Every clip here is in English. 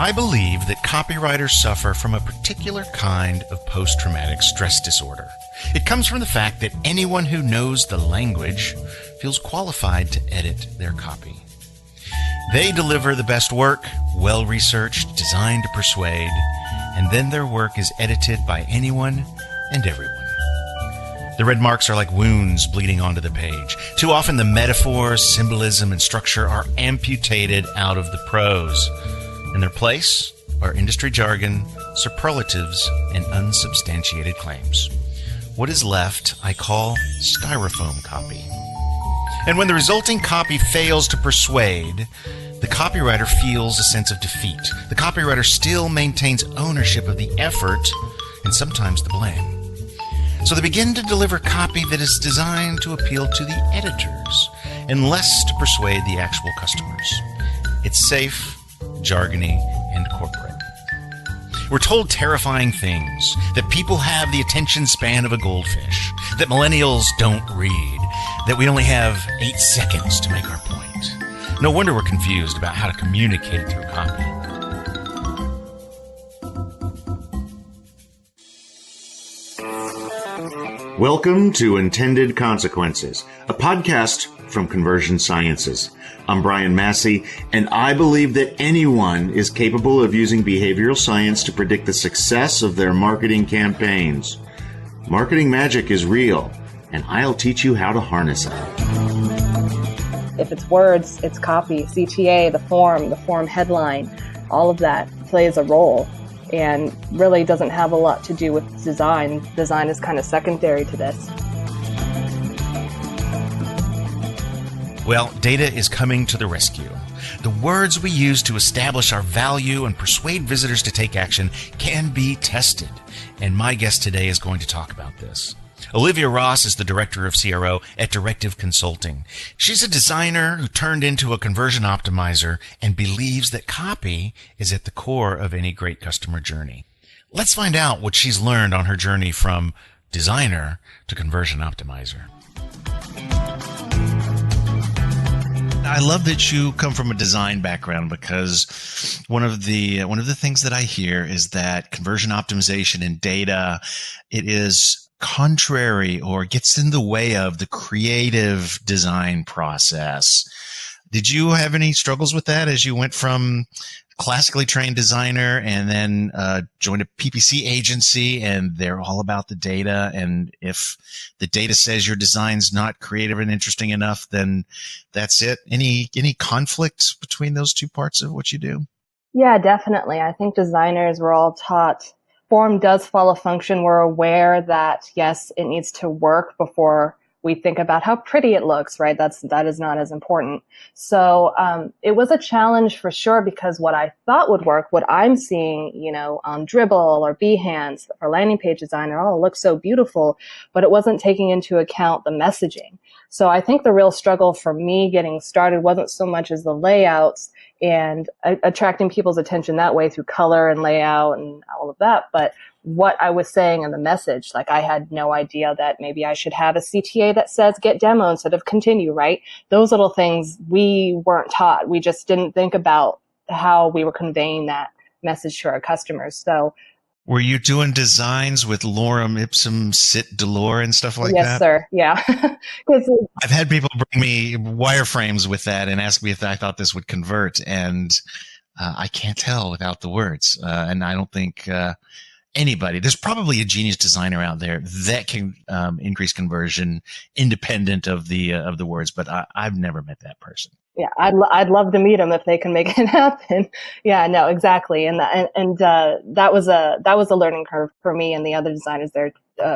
I believe that copywriters suffer from a particular kind of post-traumatic stress disorder. It comes from the fact that anyone who knows the language feels qualified to edit their copy. They deliver the best work, well-researched, designed to persuade, and then their work is edited by anyone and everyone. The red marks are like wounds bleeding onto the page. Too often the metaphors, symbolism, and structure are amputated out of the prose. In their place are industry jargon, superlatives, and unsubstantiated claims. What is left I call styrofoam copy. And when the resulting copy fails to persuade, the copywriter feels a sense of defeat. The copywriter still maintains ownership of the effort and sometimes the blame. So they begin to deliver copy that is designed to appeal to the editors and less to persuade the actual customers. It's safe, jargony, and corporate. We're told terrifying things, that people have the attention span of a goldfish, that millennials don't read, that we only have 8 seconds to make our point. No wonder we're confused about how to communicate through copy. Welcome to Intended Consequences, a podcast from Conversion Sciences. I'm Brian Massey, and I believe that anyone is capable of using behavioral science to predict the success of their marketing campaigns. Marketing magic is real, and I'll teach you how to harness it. If it's words, it's copy, CTA, the form headline, all of that plays a role and really doesn't have a lot to do with design. Design is kind of secondary to this. Well, data is coming to the rescue. The words we use to establish our value and persuade visitors to take action can be tested. And my guest today is going to talk about this. Olivia Ross is the director of CRO at Directive Consulting. She's a designer who turned into a conversion optimizer and believes that copy is at the core of any great customer journey. Let's find out what she's learned on her journey from designer to conversion optimizer. I love that you come from a design background, because one of the things that I hear is that conversion optimization and data, it is contrary or gets in the way of the creative design process. Did you have any struggles with that as you went from classically trained designer and then joined a PPC agency, and they're all about the data, and if the data says your design's not creative and interesting enough, then that's it? Any conflict between those two parts of what you do? Yeah, definitely. I think designers were all taught form does follow function. We're aware that, yes, it needs to work before we think about how pretty it looks, right? That is not as important. So it was a challenge for sure, because what I thought would work, what I'm seeing, on Dribbble or Behance for landing page designer, it looks so beautiful, but it wasn't taking into account the messaging. So I think the real struggle for me getting started wasn't so much as the layouts and attracting people's attention that way through color and layout and all of that, but what I was saying in the message. Like, I had no idea that maybe I should have a CTA that says get demo instead of continue, right? Those little things we weren't taught. We just didn't think about how we were conveying that message to our customers. So, were you doing designs with lorem ipsum sit dolor and stuff like that? Yes, sir. Yeah. I've had people bring me wireframes with that and ask me if I thought this would convert, and I can't tell without the words. And I don't think anybody, there's probably a genius designer out there that can increase conversion independent of the words, but I've never met that person. Yeah, I'd love to meet them if they can make it happen. Yeah, no, exactly. And that was a learning curve for me and the other designers there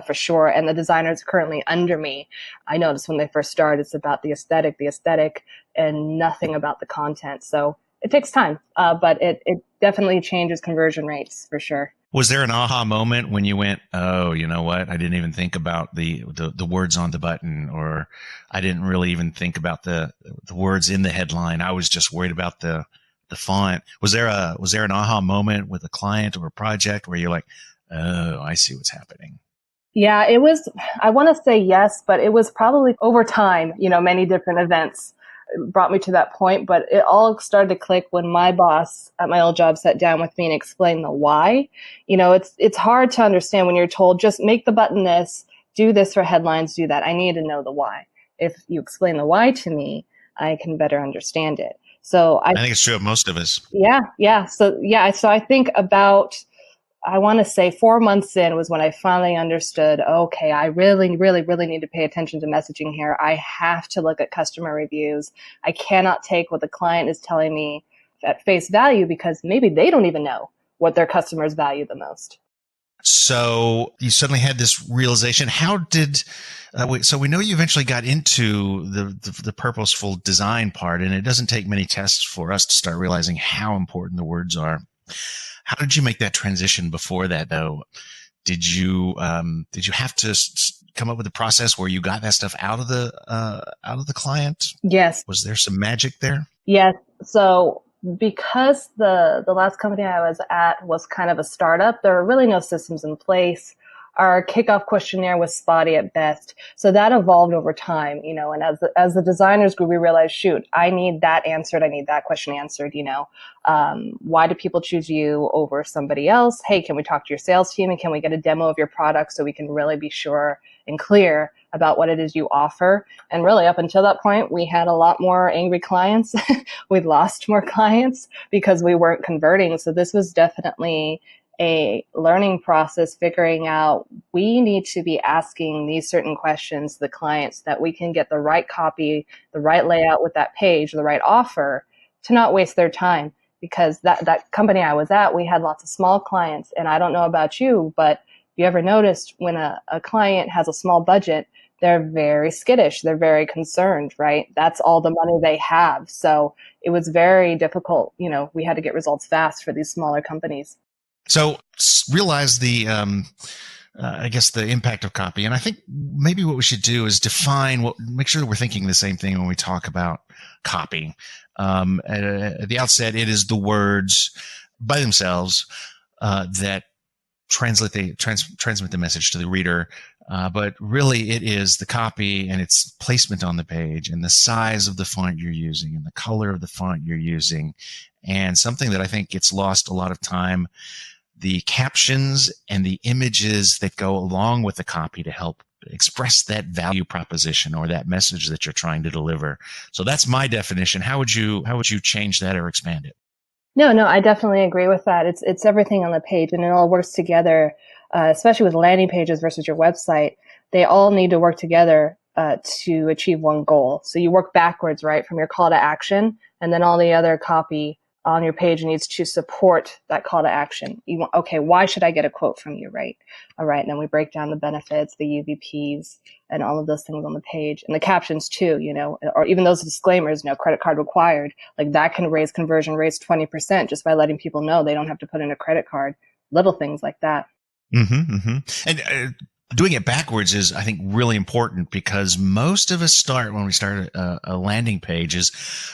for sure. And the designers currently under me, I noticed when they first started, it's about the aesthetic, and nothing about the content. So it takes time, but it definitely changes conversion rates for sure. Was there an aha moment when you went, oh, you know what? I didn't even think about the words on the button, or I didn't really even think about the words in the headline. I was just worried about the font. Was there an aha moment with a client or a project where you're like, oh, I see what's happening? Yeah, it was, I want to say yes, but it was probably over time, many different events. brought me to that point. But it all started to click when my boss at my old job sat down with me and explained the why. It's hard to understand when you're told, just make the button this, do this for headlines, do that. I need to know the why. If you explain the why to me, I can better understand it. So I think it's true of most of us. yeah. So I think about, I want to say 4 months in was when I finally understood, okay, I really, really, really need to pay attention to messaging here. I have to look at customer reviews. I cannot take what the client is telling me at face value because maybe they don't even know what their customers value the most. So you suddenly had this realization. How did so we know you eventually got into the purposeful design part, and it doesn't take many tests for us to start realizing how important the words are. How did you make that transition before that, though? Did you have to come up with a process where you got that stuff out of the client? Yes. Was there some magic there? Yes. So because the last company I was at was kind of a startup, there were really no systems in place. Our kickoff questionnaire was spotty at best. So that evolved over time, and as the designers grew, we realized, shoot, I need that answered. I need that question answered, why do people choose you over somebody else? Hey, can we talk to your sales team and can we get a demo of your product so we can really be sure and clear about what it is you offer? And really up until that point, we had a lot more angry clients. We'd lost more clients because we weren't converting. So this was definitely a learning process, figuring out we need to be asking these certain questions to the clients so that we can get the right copy, the right layout with that page, the right offer to not waste their time. Because that company I was at, we had lots of small clients. And I don't know about you, but if you ever noticed when a client has a small budget, they're very skittish. They're very concerned, right? That's all the money they have. So it was very difficult. We had to get results fast for these smaller companies. So realize I guess the impact of copy. And I think maybe what we should do is make sure that we're thinking the same thing when we talk about copy. At the outset, it is the words by themselves that transmit the message to the reader. But really it is the copy and its placement on the page and the size of the font you're using and the color of the font you're using. And something that I think gets lost a lot of time, the captions and the images that go along with the copy to help express that value proposition or that message that you're trying to deliver. So that's my definition. How would you change that or expand it? No, I definitely agree with that. It's everything on the page and it all works together, especially with landing pages versus your website. They all need to work together to achieve one goal. So you work backwards, right, from your call to action, and then all the other copy on your page needs to support that call to action. Okay, why should I get a quote from you, right? All right, and then we break down the benefits, the UVPs, and all of those things on the page. And the captions too, or even those disclaimers, credit card required. Like that can raise conversion rates 20% just by letting people know they don't have to put in a credit card. Little things like that. Mm-hmm, mm-hmm. And doing it backwards is, I think, really important because most of us start when we start a landing page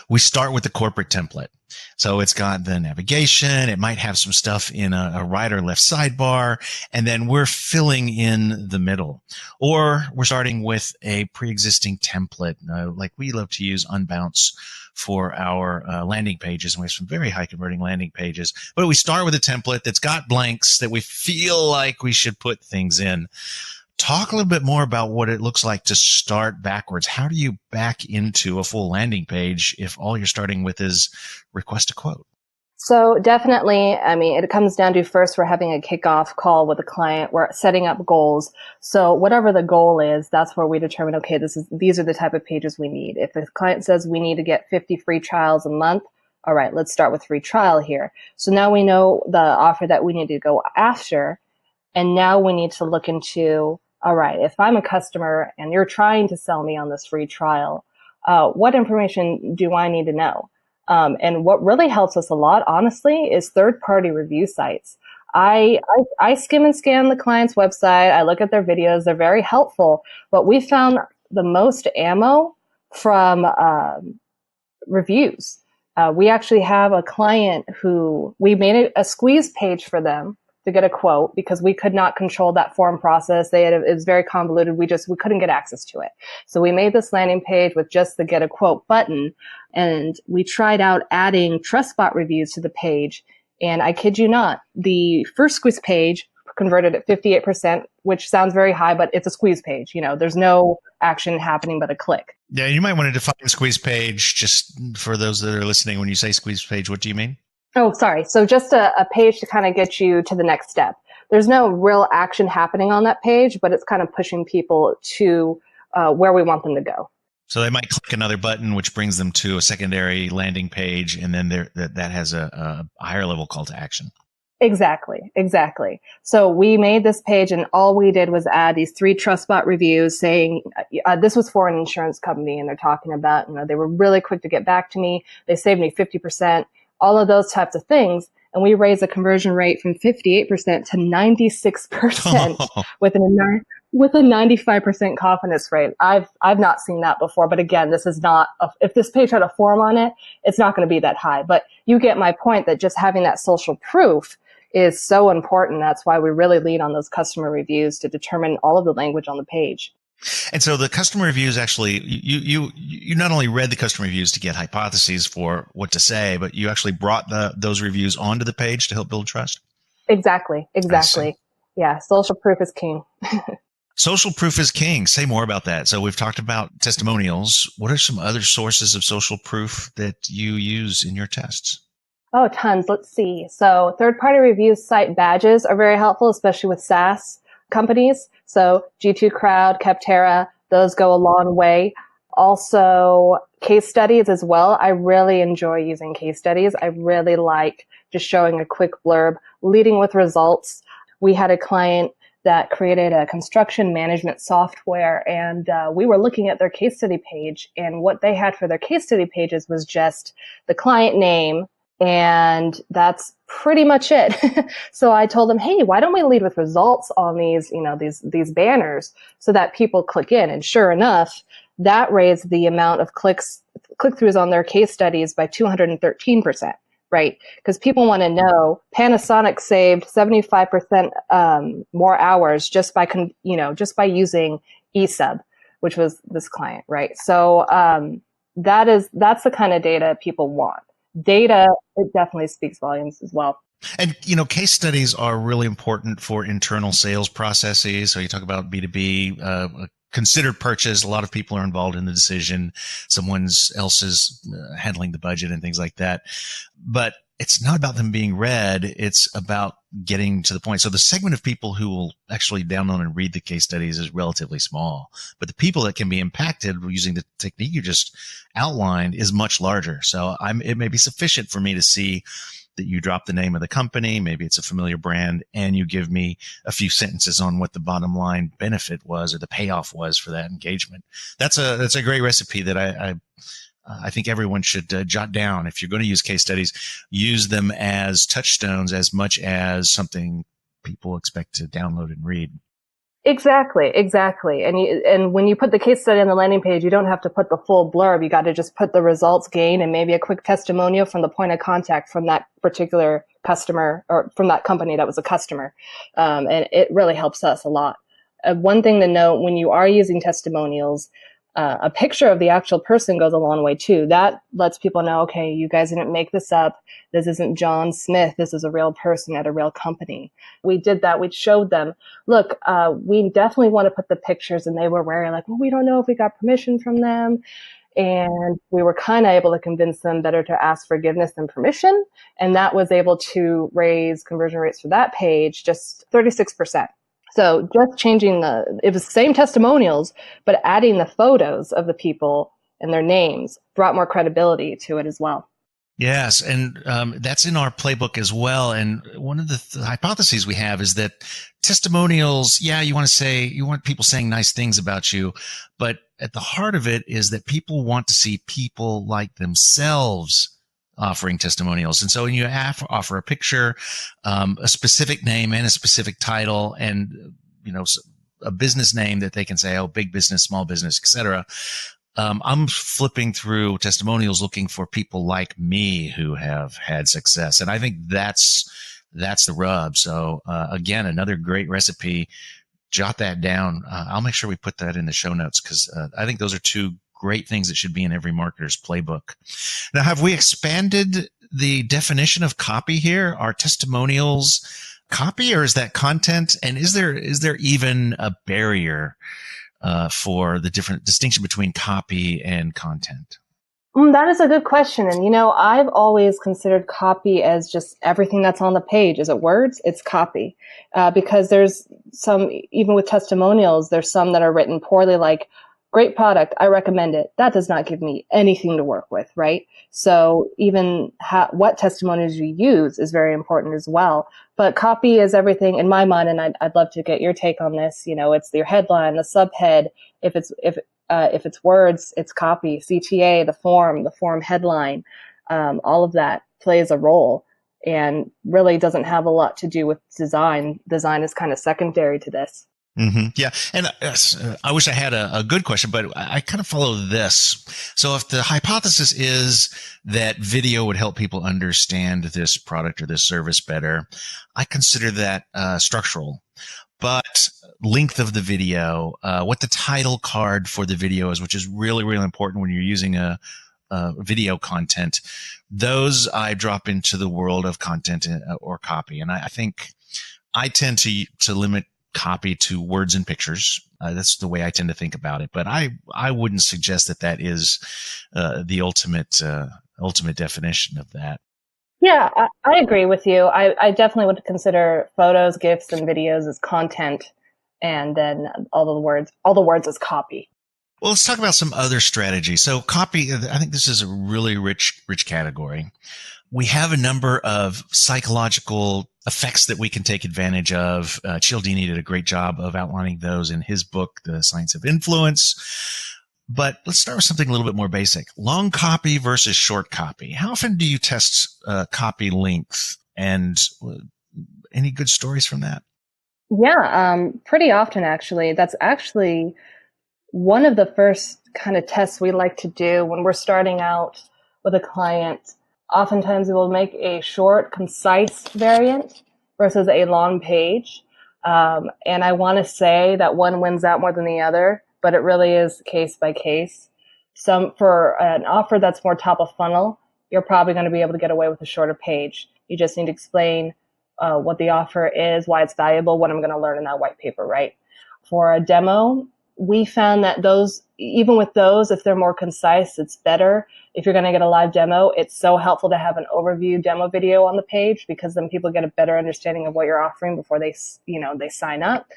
we start with the corporate template. So it's got the navigation. It might have some stuff in a right or left sidebar, and then we're filling in the middle. Or we're starting with a pre-existing template, like we love to use Unbounce for our landing pages, and we have some very high converting landing pages. But we start with a template that's got blanks that we feel like we should put things in. Talk a little bit more about what it looks like to start backwards. How do you back into a full landing page if all you're starting with is request a quote? So definitely, it comes down to first we're having a kickoff call with a client. We're setting up goals. So whatever the goal is, that's where we determine, okay, these are the type of pages we need. If the client says we need to get 50 free trials a month, all right, let's start with free trial here. So now we know the offer that we need to go after. And now we need to look into, all right, if I'm a customer and you're trying to sell me on this free trial, what information do I need to know? And what really helps us a lot, honestly, is third-party review sites. I skim and scan the client's website. I look at their videos. They're very helpful. But we found the most ammo from reviews. We actually have a client who we made a squeeze page for them to get a quote because we could not control that form process. It was very convoluted. We couldn't get access to it. So we made this landing page with just the get a quote button, and we tried out adding TrustBot reviews to the page. And I kid you not, the first squeeze page converted at 58%, which sounds very high, but it's a squeeze page. There's no action happening but a click. Yeah, you might want to define squeeze page just for those that are listening. When you say squeeze page, what do you mean? Oh, sorry. So just a page to kind of get you to the next step. There's no real action happening on that page, but it's kind of pushing people to where we want them to go. So they might click another button, which brings them to a secondary landing page, and then that has a higher level call to action. Exactly. So we made this page, and all we did was add these 3 TrustBot reviews saying, this was for an insurance company, and they're talking about, they were really quick to get back to me. They saved me 50%, all of those types of things. And we raised the conversion rate from 58% to 96% with a 95% confidence rate. I've not seen that before, but again, this is not, if this page had a form on it, it's not going to be that high. But you get my point that just having that social proof is so important. That's why we really lean on those customer reviews to determine all of the language on the page. And so the customer reviews actually, you not only read the customer reviews to get hypotheses for what to say, but you actually brought those reviews onto the page to help build trust? Exactly. Yeah, social proof is king. Social proof is king. Say more about that. So we've talked about testimonials. What are some other sources of social proof that you use in your tests? Oh, tons. Let's see. So third-party reviews site badges are very helpful, especially with SaaS companies. So G2 Crowd, Capterra, those go a long way. Also, case studies as well. I really enjoy using case studies. I really like just showing a quick blurb, leading with results. We had a client that created a construction management software, and we were looking at their case study page, and what they had for their case study pages was just the client name, and that's pretty much it. So I told them, hey, why don't we lead with results on these banners so that people click in? And sure enough, that raised the amount of click-throughs on their case studies by 213%, right? Because people want to know Panasonic saved 75% more hours just by using eSub, which was this client, right? So that's the kind of data people want. Data, it definitely speaks volumes as well. And, case studies are really important for internal sales processes. So you talk about B2B, a considered purchase. A lot of people are involved in the decision. Someone else is handling the budget and things like that. But it's not about them being read. It's about getting to the point. So the segment of people who will actually download and read the case studies is relatively small, but the people that can be impacted using the technique you just outlined is much larger. So it may be sufficient for me to see that you drop the name of the company. Maybe it's a familiar brand, and you give me a few sentences on what the bottom line benefit was or the payoff was for that engagement. That's a great recipe that I think everyone should jot down. If you're going to use case studies, use them as touchstones as much as something people expect to download and read. Exactly. And when you put the case study on the landing page, you don't have to put the full blurb. You got to just put the results gained and maybe a quick testimonial from the point of contact from that particular customer or from that company that was a customer. And it really helps us a lot. One thing to note when you are using testimonials, a picture of the actual person goes a long way too. That lets people know, okay, you guys didn't make this up. This isn't John Smith. This is a real person at a real company. We did that. We showed them, look, we definitely want to put the pictures, and they were wary, like, well, we don't know if we got permission from them. And we were kind of able to convince them better to ask forgiveness than permission. And that was able to raise conversion rates for that page just 36%. So just changing it was the same testimonials, but adding the photos of the people and their names brought more credibility to it as well. Yes, and that's in our playbook as well. And one of the hypotheses we have is that testimonials, you want people saying nice things about you, but at the heart of it is that people want to see people like themselves offering testimonials. And so when you offer a picture, a specific name and a specific title, and a business name that they can say, oh, big business, small business, etc. I'm flipping through testimonials looking for people like me who have had success. And I think that's that's the rub. So again, another great recipe. Jot that down. I'll make sure we put that in the show notes because I think those are two great things that should be in every marketer's playbook. Now, have we expanded the definition of copy here? Are testimonials copy, or is that content? And is there even a barrier for the different distinction between copy and content? That is a good question. And, I've always considered copy as just everything that's on the page. Is it words? It's copy. Because there's some, even with testimonials, there's some that are written poorly, like, great product, I recommend it. That does not give me anything to work with, right? So even what testimonials you use is very important as well. But copy is everything in my mind, and I'd love to get your take on this. It's your headline, the subhead. If it's words, it's copy. CTA, the form headline, all of that plays a role and really doesn't have a lot to do with design. Design is kind of secondary to this. Mm-hmm. Yeah. And I wish I had a good question, but I kind of follow this. So if the hypothesis is that video would help people understand this product or this service better, I consider that structural. But length of the video, what the title card for the video is, which is really, really important when you're using a video content, those I drop into the world of content or copy. And I think I tend to limit copy to words and pictures. That's the way I tend to think about it. But I wouldn't suggest that is the ultimate definition of that. Yeah, I agree with you. I definitely would consider photos, GIFs, and videos as content, and then all the words as copy. Well, let's talk about some other strategies. So copy, I think this is a really rich category. We have a number of psychological effects that we can take advantage of. Cialdini did a great job of outlining those in his book, The Science of Influence. But let's start with something a little bit more basic. Long copy versus short copy. How often do you test copy length, and any good stories from that? Yeah, pretty often, actually. That's actually one of the first kind of tests we like to do when we're starting out with a client. Oftentimes we will make a short, concise variant versus a long page. And I want to say that one wins out more than the other, but it really is case by case. For an offer that's more top of funnel, you're probably going to be able to get away with a shorter page. You just need to explain what the offer is, why it's valuable, what I'm going to learn in that white paper, right? For a demo, we found that even with those, if they're more concise, it's better. If you're going to get a live demo, it's so helpful to have an overview demo video on the page, because then people get a better understanding of what you're offering before they sign up.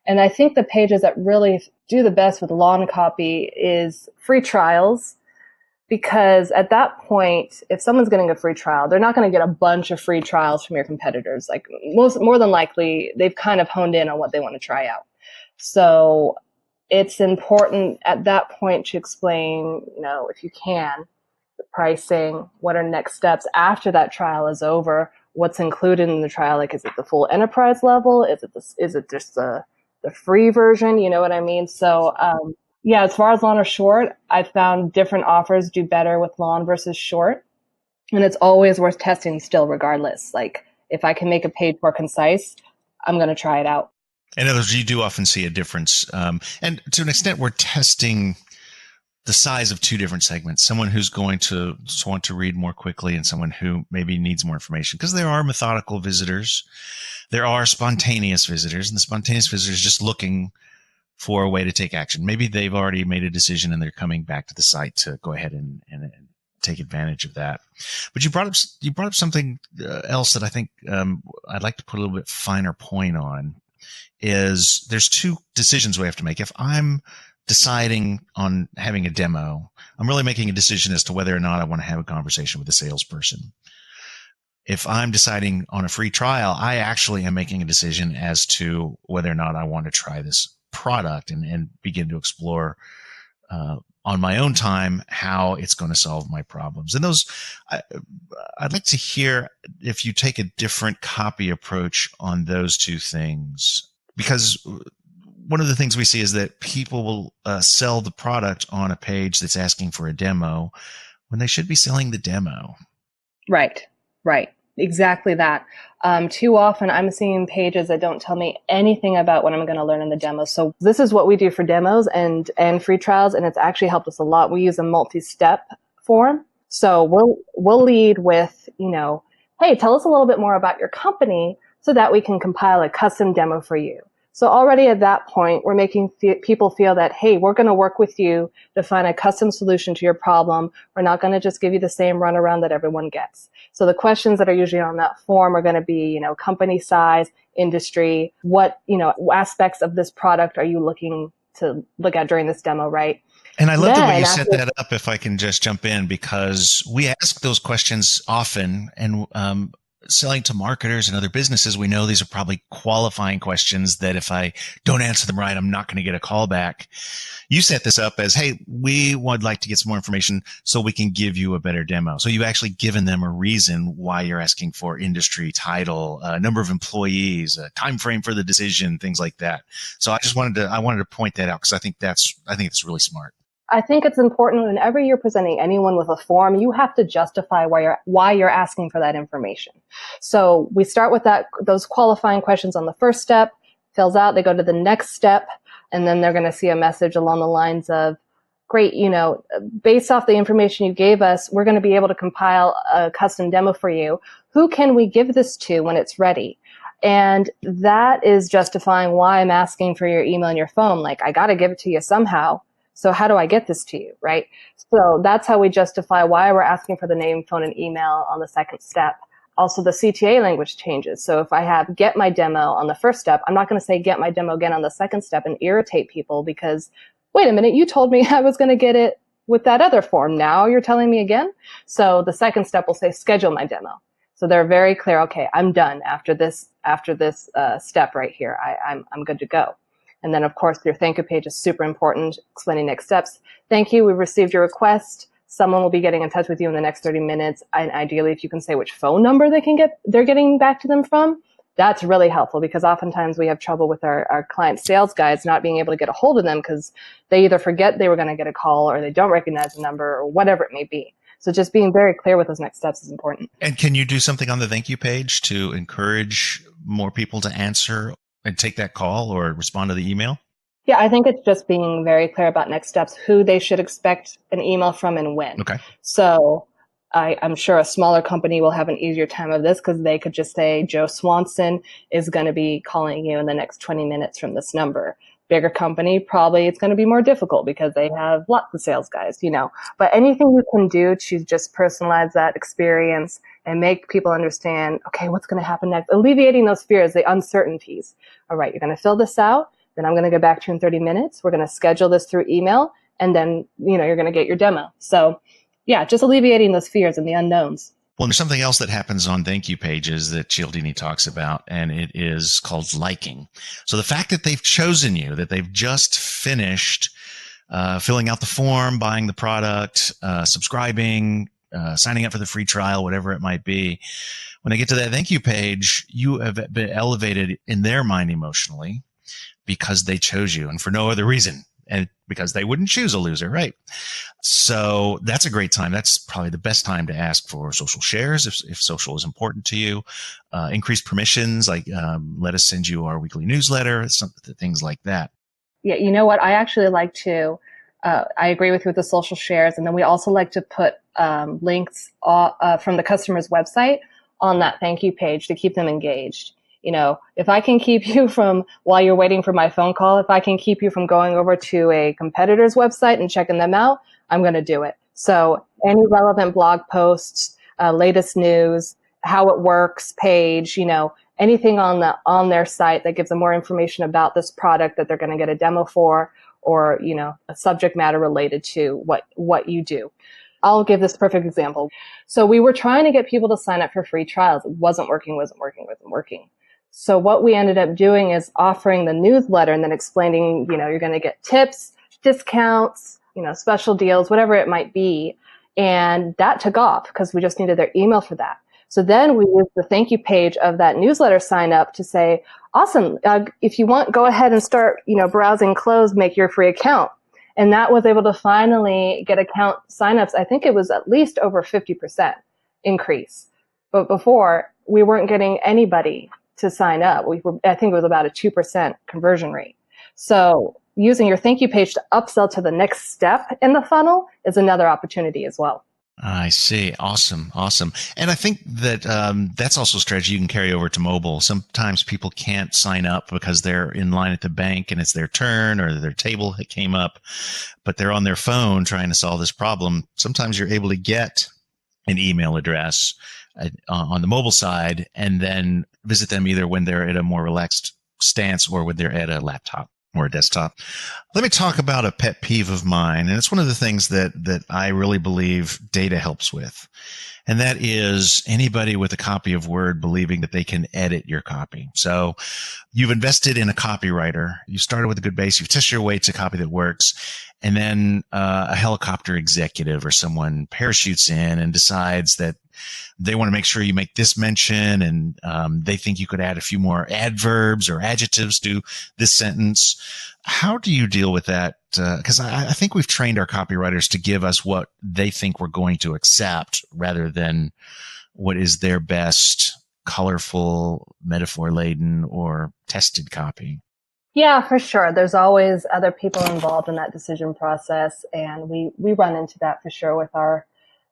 And I think the pages that really do the best with long copy is free trials, because at that point, if someone's getting a free trial, they're not going to get a bunch of free trials from your competitors. Like more than likely, they've kind of honed in on what they want to try out. So it's important at that point to explain, if you can, the pricing, what are next steps after that trial is over, what's included in the trial. Like, is it the full enterprise level? Is it just the free version? You know what I mean? So, yeah, as far as long or short, I've found different offers do better with long versus short. And it's always worth testing still, regardless. Like, if I can make a page more concise, I'm going to try it out. In other words, you do often see a difference. And to an extent, we're testing the size of two different segments. Someone who's going to want to read more quickly and someone who maybe needs more information. Because there are methodical visitors. There are spontaneous visitors. And the spontaneous visitors just looking for a way to take action. Maybe they've already made a decision and they're coming back to the site to go ahead and take advantage of that. But you brought up something else that I think I'd like to put a little bit finer point on. Is there's two decisions we have to make. If I'm deciding on having a demo, I'm really making a decision as to whether or not I want to have a conversation with a salesperson. If I'm deciding on a free trial, I actually am making a decision as to whether or not I want to try this product and begin to explore on my own time how it's going to solve my problems. And those, I'd like to hear if you take a different copy approach on those two things. Because one of the things we see is that people will sell the product on a page that's asking for a demo when they should be selling the demo. Right. Exactly that. Too often I'm seeing pages that don't tell me anything about what I'm going to learn in the demo. So this is what we do for demos and free trials, and it's actually helped us a lot. We use a multi-step form. So we'll lead with, hey, tell us a little bit more about your company so that we can compile a custom demo for you. So already at that point, we're making people feel that, hey, we're going to work with you to find a custom solution to your problem. We're not going to just give you the same runaround that everyone gets. So the questions that are usually on that form are going to be, company size, industry, what, aspects of this product are you looking to look at during this demo, right? And I love the way you set that up, if I can just jump in, because we ask those questions often, and selling to marketers and other businesses, we know these are probably qualifying questions that if I don't answer them right, I'm not going to get a call back. You set this up as, hey, we would like to get some more information so we can give you a better demo. So you've actually given them a reason why you're asking for industry, title, number of employees, a time frame for the decision, things like that. So I wanted to point that out because I think that's really smart. I think it's important whenever you're presenting anyone with a form, you have to justify why you're asking for that information. So we start with those qualifying questions on the first step, fills out, they go to the next step, and then they're going to see a message along the lines of, great, based off the information you gave us, we're going to be able to compile a custom demo for you. Who can we give this to when it's ready? And that is justifying why I'm asking for your email and your phone. Like, I got to give it to you somehow. So how do I get this to you, right? So that's how we justify why we're asking for the name, phone, and email on the second step. Also, the CTA language changes. So if I have get my demo on the first step, I'm not going to say get my demo again on the second step and irritate people because, wait a minute, you told me I was going to get it with that other form. Now you're telling me again? So the second step will say schedule my demo. So they're very clear. Okay, I'm done after this step right here. I'm good to go. And then, of course, your thank you page is super important, explaining next steps. Thank you. We've received your request. Someone will be getting in touch with you in the next 30 minutes. And ideally, if you can say which phone number they're getting back to them from, that's really helpful because oftentimes we have trouble with our client sales guys not being able to get a hold of them because they either forget they were going to get a call or they don't recognize the number or whatever it may be. So just being very clear with those next steps is important. And can you do something on the thank you page to encourage more people to answer and take that call or respond to the email? Yeah, I think it's just being very clear about next steps, who they should expect an email from and when. Okay. So I'm sure a smaller company will have an easier time of this because they could just say, Joe Swanson is going to be calling you in the next 20 minutes from this number. Bigger company, probably it's going to be more difficult because they have lots of sales guys, But anything you can do to just personalize that experience and make people understand, okay, what's going to happen next? Alleviating those fears, the uncertainties. All right, you're going to fill this out. Then I'm going to go back to you in 30 minutes. We're going to schedule this through email. And then, you're going to get your demo. So yeah, just alleviating those fears and the unknowns. Well, there's something else that happens on thank you pages that Cialdini talks about, and it is called liking. So the fact that they've chosen you, that they've just finished filling out the form, buying the product, subscribing, signing up for the free trial, whatever it might be. When they get to that thank you page, you have been elevated in their mind emotionally because they chose you and for no other reason. And because they wouldn't choose a loser, right? So that's a great time. That's probably the best time to ask for social shares if social is important to you. Increased permissions, like let us send you our weekly newsletter, things like that. Yeah, you know what? I actually like to, I agree with you with the social shares. And then we also like to put links from the customer's website on that thank you page to keep them engaged. If I can keep you from, while you're waiting for my phone call, if I can keep you from going over to a competitor's website and checking them out, I'm going to do it. So any relevant blog posts, latest news, how it works page, anything on their site that gives them more information about this product that they're going to get a demo for, or, a subject matter related to what you do. I'll give this perfect example. So we were trying to get people to sign up for free trials. It wasn't working. So what we ended up doing is offering the newsletter and then explaining, you're going to get tips, discounts, special deals, whatever it might be. And that took off because we just needed their email for that. So then we used the thank you page of that newsletter sign up to say, awesome, if you want, go ahead and start, browsing clothes, make your free account. And that was able to finally get account signups. I think it was at least over 50% increase But before, we weren't getting anybody to sign up. I think it was about a 2% conversion rate. So using your thank you page to upsell to the next step in the funnel is another opportunity as well. I see. Awesome. Awesome. And I think that that's also a strategy you can carry over to mobile. Sometimes people can't sign up because they're in line at the bank and it's their turn or their table came up, but they're on their phone trying to solve this problem. Sometimes you're able to get an email address on the mobile side and then visit them either when they're at a more relaxed stance or when they're at a laptop or a desktop. Let me talk about a pet peeve of mine. And it's one of the things that I really believe data helps with. And that is anybody with a copy of Word believing that they can edit your copy. So you've invested in a copywriter. You started with a good base. You've tested your way to copy that works. And then a helicopter executive or someone parachutes in and decides that they want to make sure you make this mention, and they think you could add a few more adverbs or adjectives to this sentence. How do you deal with that? Because I think we've trained our copywriters to give us what they think we're going to accept rather than what is their best colorful, metaphor-laden, or tested copy. Yeah, for sure. There's always other people involved in that decision process, and we run into that for sure with our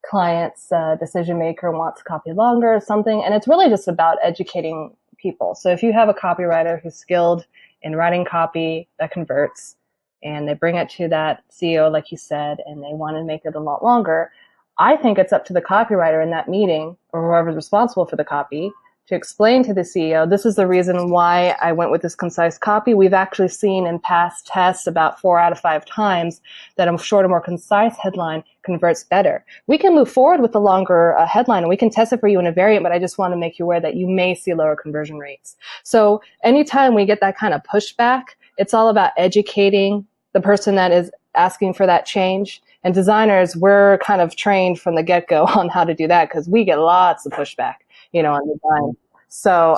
clients. Decision maker wants to copy longer or something, and it's really just about educating people. So if you have a copywriter who's skilled in writing copy that converts, and they bring it to that CEO, like you said, and they want to make it a lot longer, I think it's up to the copywriter in that meeting, or whoever's responsible for the copy, to explain to the CEO, this is the reason why I went with this concise copy. We've actually seen in past tests about 4 out of 5 times that a shorter, more concise headline converts better. We can move forward with the longer headline and we can test it for you in a variant, but I just want to make you aware that you may see lower conversion rates. So anytime we get that kind of pushback, it's all about educating the person that is asking for that change. And designers, we're kind of trained from the get-go on how to do that because we get lots of pushback, on design. So,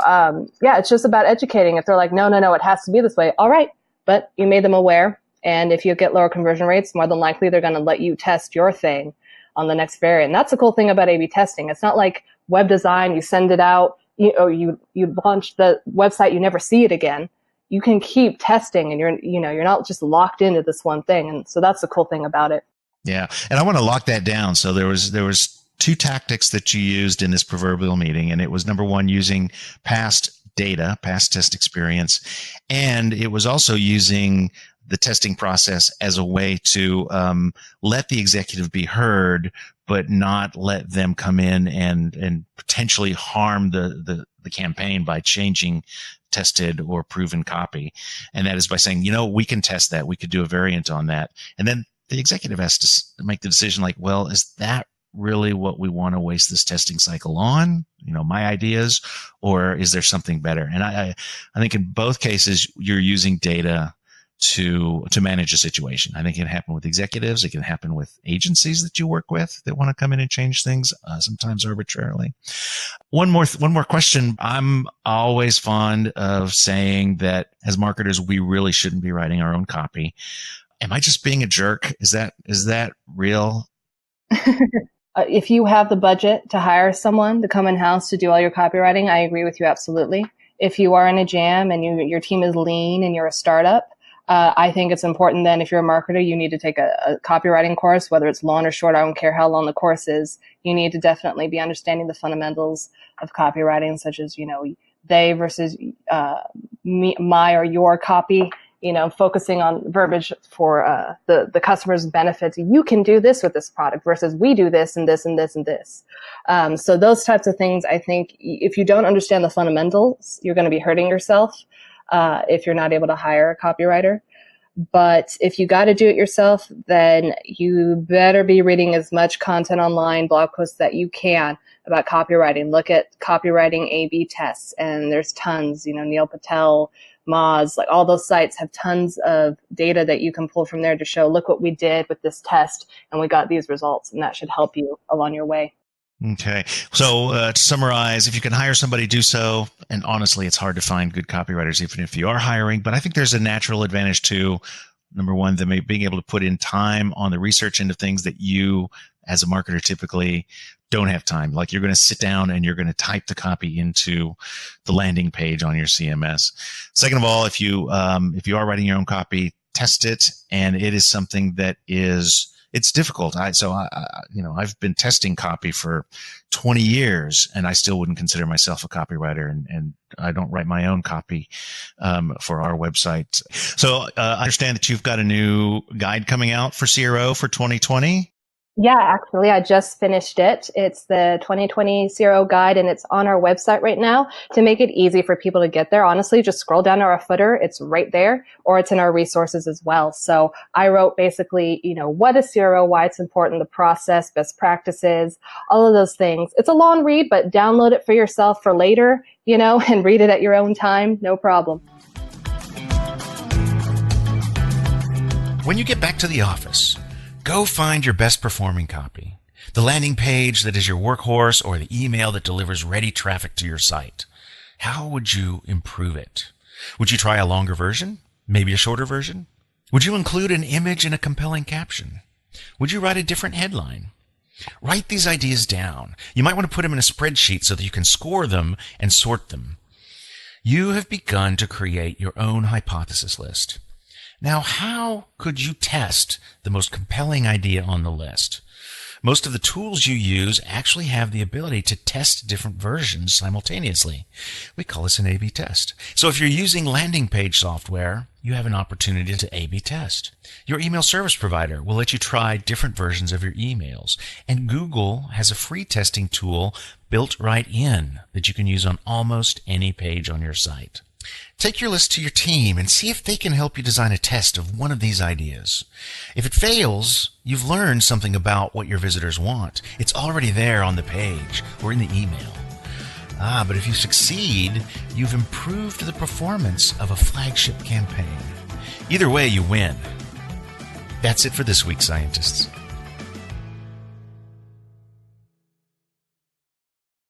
yeah, it's just about educating. If they're like, no, it has to be this way. All right. But you made them aware. And if you get lower conversion rates, more than likely they're going to let you test your thing on the next variant. And that's the cool thing about A/B testing. It's not like web design. You send it out, you launch the website, you never see it again. You can keep testing and you're not just locked into this one thing. And so that's the cool thing about it. Yeah. And I want to lock that down. So there was 2 tactics that you used in this proverbial meeting. And it was number 1, using past data, past test experience. And it was also using the testing process as a way to let the executive be heard, but not let them come in and potentially harm the campaign by changing tested or proven copy. And that is by saying, we can test that. We could do a variant on that. And then the executive has to make the decision like, well, is that really what we want to waste this testing cycle on? My ideas, or is there something better? And I think in both cases, you're using data to manage a situation. I think it can happen with executives. It can happen with agencies that you work with that want to come in and change things, sometimes arbitrarily. One more question. I'm always fond of saying that as marketers, we really shouldn't be writing our own copy. Am I just being a jerk? Is that real? If you have the budget to hire someone to come in-house to do all your copywriting, I agree with you absolutely. If you are in a jam and your team is lean and you're a startup, I think it's important then if you're a marketer, you need to take a copywriting course, whether it's long or short. I don't care how long the course is. You need to definitely be understanding the fundamentals of copywriting, such as, they versus my or your copy. Focusing on verbiage for the customer's benefits. You can do this with this product versus we do this and this and this and this. So those types of things, I think if you don't understand the fundamentals, you're going to be hurting yourself if you're not able to hire a copywriter. But if you got to do it yourself, then you better be reading as much content online, blog posts that you can about copywriting. Look at copywriting A/B tests, and there's tons. Neil Patel, Moz, like all those sites have tons of data that you can pull from there to show, look what we did with this test and we got these results, and that should help you along your way. Okay. So to summarize, if you can hire somebody, do so. And honestly, it's hard to find good copywriters, even if you are hiring, but I think there's a natural advantage to, number 1, them being able to put in time on the research into things that you as a marketer typically don't have time. Like you're going to sit down and you're going to type the copy into the landing page on your CMS. Second of all, if you are writing your own copy, test it. And it is something that it's difficult. I've been testing copy for 20 years and I still wouldn't consider myself a copywriter, and I don't write my own copy, for our website. So, I understand that you've got a new guide coming out for CRO for 2020. Yeah, actually, I just finished it. It's the 2020 CRO guide, and it's on our website right now to make it easy for people to get there. Honestly, just scroll down to our footer. It's right there, or it's in our resources as well. So I wrote basically, what is CRO, why it's important, the process, best practices, all of those things. It's a long read, but download it for yourself for later, and read it at your own time. No problem. When you get back to the office, go find your best performing copy, the landing page that is your workhorse or the email that delivers ready traffic to your site. How would you improve it? Would you try a longer version? Maybe a shorter version? Would you include an image and a compelling caption? Would you write a different headline? Write these ideas down. You might want to put them in a spreadsheet so that you can score them and sort them. You have begun to create your own hypothesis list. Now, how could you test the most compelling idea on the list? Most of the tools you use actually have the ability to test different versions simultaneously. We call this an A/B test. So if you're using landing page software, you have an opportunity to A/B test. Your email service provider will let you try different versions of your emails. And Google has a free testing tool built right in that you can use on almost any page on your site. Take your list to your team and see if they can help you design a test of one of these ideas. If it fails, you've learned something about what your visitors want. It's already there on the page or in the email. But if you succeed, you've improved the performance of a flagship campaign. Either way, you win. That's it for this week, scientists.